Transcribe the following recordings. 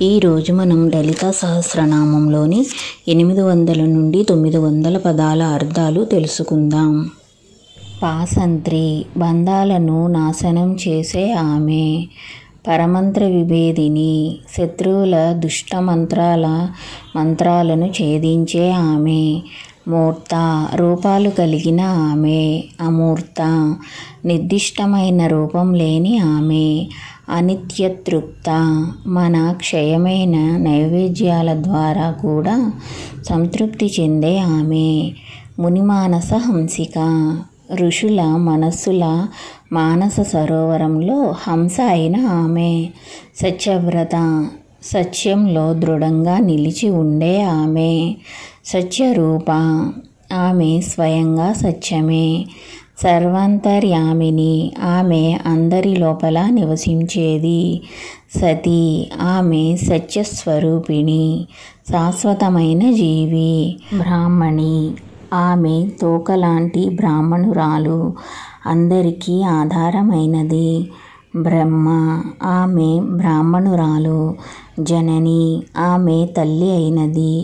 ఈరోజు మనం లలితా సహస్రనామంలోని 800 నుండి 900 పదాల అర్థాలు తెలుసుకుందాం. పాసంత్రి, బంధాలను నాశనం చేసే ఆమె. పరమంత్ర విభేదిని, శత్రువుల దుష్ట మంత్రాలను ఛేదించే ఆమె. మూర్త, రూపాలు కలిగిన ఆమె. అమూర్త, నిర్దిష్టమైన రూపం లేని ఆమె. అనిత్యతృప్త, మన క్షయమైన నైవేద్యాల ద్వారా కూడా సంతృప్తి చెందే ఆమె. మునిమానస హంసిక, ఋషుల మనస్సుల మానస సరోవరంలో హంస అయిన ఆమె. సత్యవ్రత, సత్యంలో దృఢంగా నిలిచి ఉండే ఆమె. సత్యరూప, ఆమె స్వయంగా సత్యమే. సర్వాంతర్యామిని, ఆమె అందరి లోపల నివసించేది. సతి, ఆమె సత్యస్వరూపిణి, శాశ్వతమైన జీవి. బ్రాహ్మణి, ఆమె తోకలాంటి బ్రాహ్మణురాలు, అందరికీ ఆధారమైనది. బ్రహ్మ, ఆమె బ్రాహ్మణురాలు. జనని, ఆమె తల్లి అయినది.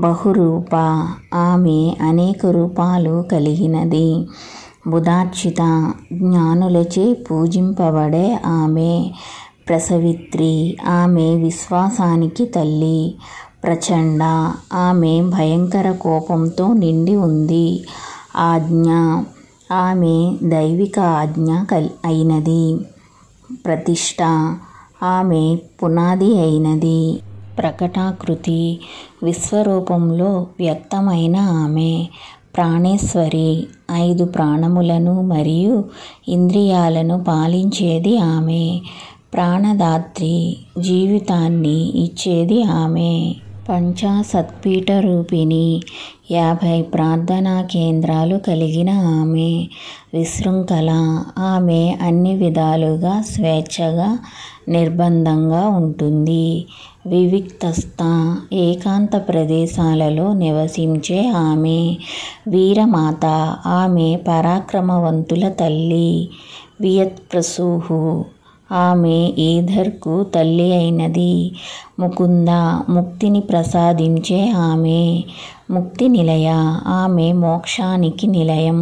బహురూప, ఆమె అనేక రూపాలు కలిగినది. బుధార్చిత, జ్ఞానులచే పూజింపబడే ఆమె. ప్రసవిత్రి, ఆమె విశ్వాసానికి తల్లి. ప్రచండ, ఆమె భయంకర కోపంతో నిండి ఉంది. ఆజ్ఞ, ఆమె దైవిక ఆజ్ఞ అయినది. ప్రతిష్ఠ, ఆమె పునాది అయినది. ప్రకటాకృతి, విశ్వరూపంలో వ్యక్తమైన ఆమె. ప్రాణేశ్వరి, 5 ప్రాణములను మరియు ఇంద్రియాలను పాలించేది ఆమె. ప్రాణదాత్రి, జీవితాన్ని ఇచ్చేది ఆమె. పంచాసత్పీఠ రూపిణి, 50 ప్రార్థనా కేంద్రాలు కలిగిన ఆమె. విశృంఖల, ఆమె అన్ని విధాలుగా స్వేచ్ఛగా నిర్బంధంగా ఉంటుంది. వివిక్తస్థ, ఏకాంత ప్రదేశాలలో నివసించే ఆమె. వీరమాత, ఆమె పరాక్రమవంతుల తల్లి. వియత్ప్రసూహు, ఆమె ఈధర్కు తల్లి అయినది. ముకుంద, ముక్తిని ప్రసాదించే ఆమె. ముక్తి నిలయ, ఆమె మోక్షానికి నిలయం.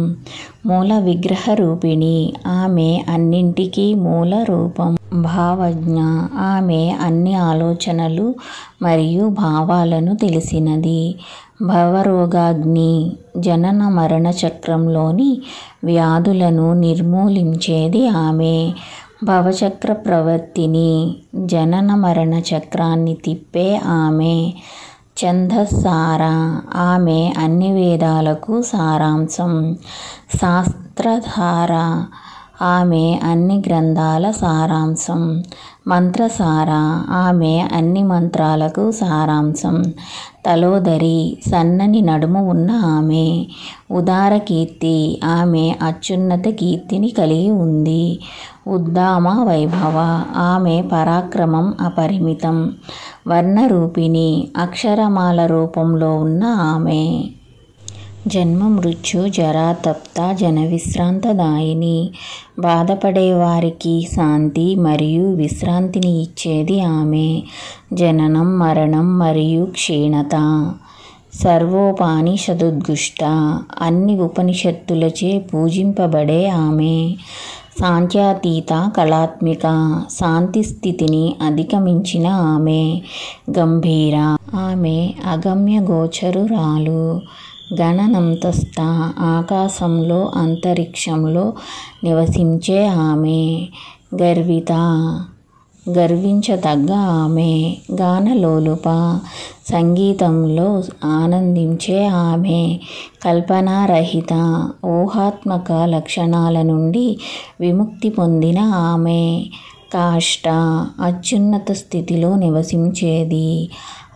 మూల విగ్రహ రూపిణి, ఆమె అన్నింటికీ మూల రూపం. భావజ్ఞ, ఆమె అన్ని ఆలోచనలు మరియు భావాలను తెలిసినది. భవరోగాగ్ని, జనన మరణ చక్రంలోని వ్యాధులను నిర్మూలించేది ఆమె. భవచక్ర ప్రవర్తిని, జనన మరణ చక్రాన్ని తిప్పే ఆమె. ఛందస్సార, ఆమె అన్ని వేదాలకు సారాంశం. శాస్త్రధార, ఆమె అన్ని గ్రంథాల సారాంశం. మంత్రసార, ఆమె అన్ని మంత్రాలకు సారాంశం. తలోదరి, సన్నని నడుము ఉన్న ఆమె. ఉదారకీర్తి, ఆమె అత్యున్నత కీర్తిని కలిగి ఉంది. ఉద్దామ వైభవ, ఆమె పరాక్రమం అపరిమితం. వర్ణరూపిణి, అక్షరమాల రూపంలో ఉన్న ఆమె. జన్మ మృత్యు జరా తప్త జనవిశ్రాంతదాయిని, బాధపడేవారికి శాంతి మరియు విశ్రాంతిని ఇచ్చేది ఆమె. జననం మరణం మరియు క్షీణత. సర్వోపనిషదుద్గుష్ట, అన్ని ఉపనిషత్తులచే పూజింపబడే ఆమె. సాంఖ్యాతీత కళాత్మిక, శాంతి స్థితిని అధిగమించిన ఆమె. గంభీర, ఆమె అగమ్య గోచరురాలు. గణనంతస్థ, ఆకాశంలో అంతరిక్షంలో నివసించే ఆమె. గర్విత, గర్వించదగ్గ ఆమె. గానలోలుప, సంగీతంలో ఆనందించే ఆమె. కల్పనారహిత, ఊహాత్మక లక్షణాల నుండి విముక్తి పొందిన ఆమె. కాష్ట, అత్యున్నత స్థితిలో నివసించేది.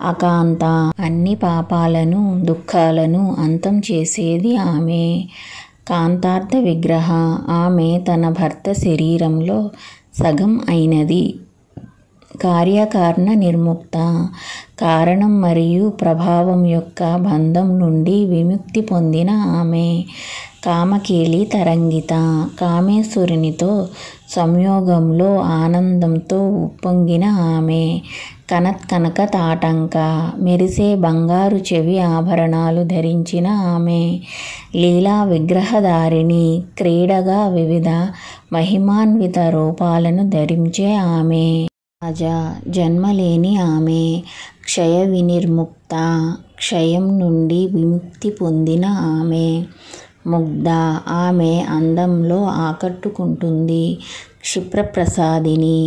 అకాంత, అన్ని పాపాలను దుఃఖాలను అంతం చేసేది ఆమె. కాంతార్థ విగ్రహ, ఆమె తన భర్త శరీరంలో సగం అయినది. కార్యకారణ నిర్ముక్త, కారణం మరియు ప్రభావం యొక్క బంధం నుండి విముక్తి పొందిన ఆమె. కామకేళి తరంగిత, కామేశ్వరునితో సంయోగంలో ఆనందంతో ఉప్పొంగిన ఆమె. కనక తాటంక మెరిసే బంగారు చెవి ఆభరణాలు ధరించిన ఆమె. లీలా విగ్రహధారిణి క్రీడగా వివిధ మహిమాన్విత రూపాలను ధరించే ఆమె. రాజా జన్మలేని ఆమె. క్షయ వినిర్ముక్త క్షయం నుండి విముక్తి పొందిన ఆమె. ముగ్ధ ఆమె అందంలో ఆకట్టుకుంటుంది. క్షిప్రప్రసాదిని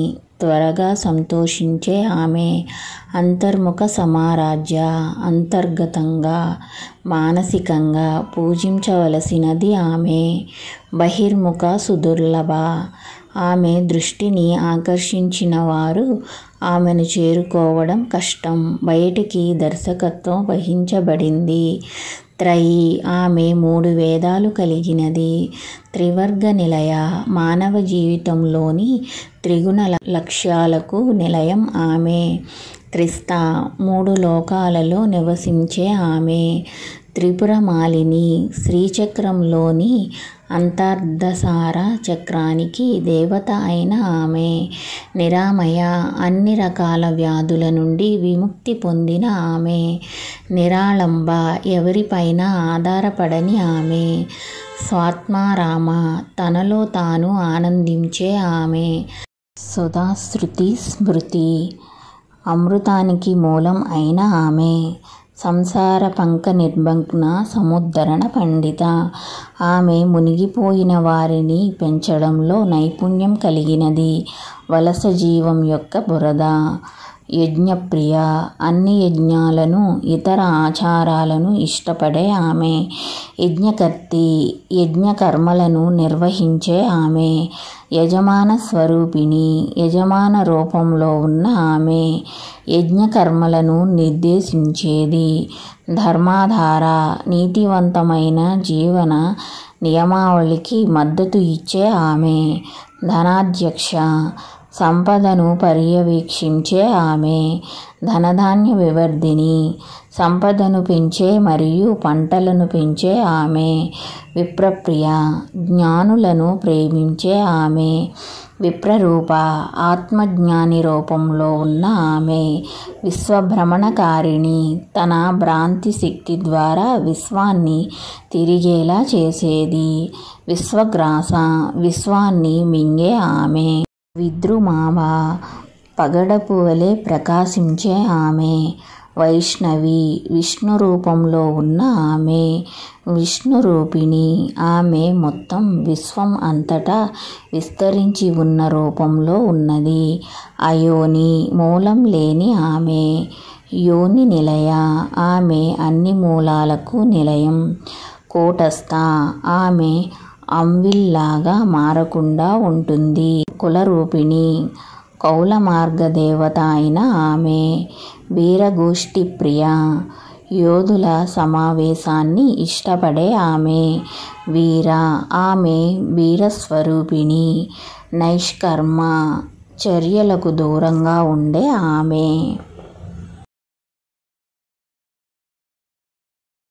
త్వరగా సంతోషించే ఆమె. అంతర్ముఖ సమారాధ్య అంతర్గతంగా మానసికంగా పూజించవలసినది ఆమె. బహిర్ముఖ సుదుర్లభ ఆమె దృష్టిని ఆకర్షించిన వారు ఆమెను చేరుకోవడం కష్టం. బయటికి దర్శకత్వం వహించబడింది. త్రయి ఆమె 3 వేదాలు కలిగినది. త్రివర్గ నిలయ మానవ జీవితంలోని త్రిగుణ లక్ష్యాలకు నిలయం ఆమె. త్రిస్థ 3 లోకాలలో నివసించే ఆమె. త్రిపురమాలిని శ్రీచక్రంలోని అంతర్దసార చక్రానికి దేవత అయిన ఆమె. నిరామయ అన్ని రకాల వ్యాధుల నుండి విముక్తి పొందిన ఆమె. నిరాళంబ ఎవరిపైన ఆధారపడని ఆమె. స్వాత్మారామ తనలో తాను ఆనందించే ఆమె. సుధాశ్రుతి స్మృతి అమృతానికి మూలం అయిన ఆమె. సంసార పంక నిర్భగ్న సముద్ధరణ పండిత ఆమె మునిగిపోయిన వారిని పెంచడంలో నైపుణ్యం కలిగినది. వలస జీవం యొక్క బురద. యజ్ఞప్రియ అన్ని యజ్ఞాలను ఇతర ఆచారాలను ఇష్టపడే ఆమె. యజ్ఞకర్తి యజ్ఞకర్మలను నిర్వహించే ఆమె. యజమాన స్వరూపిణి యజమాన రూపంలో ఉన్న ఆమె. యజ్ఞకర్మలను నిర్దేశించేది. ధర్మాధార నీతివంతమైన జీవన నియమావళికి మద్దతు ఇచ్చే ఆమె. ధనాధ్యక్ష సంపదను పర్యవేక్షించే ఆమె. ధనధాన్య వివర్ధిని సంపదను పెంచే మరియు పంటలను పెంచే ఆమె. విప్రప్రియ జ్ఞానులను ప్రేమించే ఆమె. విప్రరూప ఆత్మజ్ఞాని రూపంలో ఉన్న ఆమె. విశ్వభ్రమణకారిణి తన భ్రాంతి శక్తి ద్వారా విశ్వాన్ని తిరిగేలా చేసేది. విశ్వగ్రాస విశ్వాన్ని మింగే ఆమె. విద్రుమావ పగడపు వలె ప్రకాశించే ఆమె. వైష్ణవి విష్ణు రూపంలో ఉన్న ఆమె. విష్ణురూపిణి ఆమె మొత్తం విశ్వం అంతటా విస్తరించి ఉన్న రూపంలో ఉన్నది. అయోని మూలం లేని ఆమె. యోని నిలయ ఆమె అన్ని మూలాలకు నిలయం. కూటస్థ ఆమె అంవిల్లాగా మారకుండా ఉంటుంది. కులరూపిణి కౌల మార్గ దేవత అయిన ఆమె. వీరగోష్ఠి ప్రియ యోధుల సమావేశాన్ని ఇష్టపడే ఆమె. వీర ఆమె వీరస్వరూపిణి. నైష్కర్మ చర్యలకు దూరంగా ఉండే ఆమె.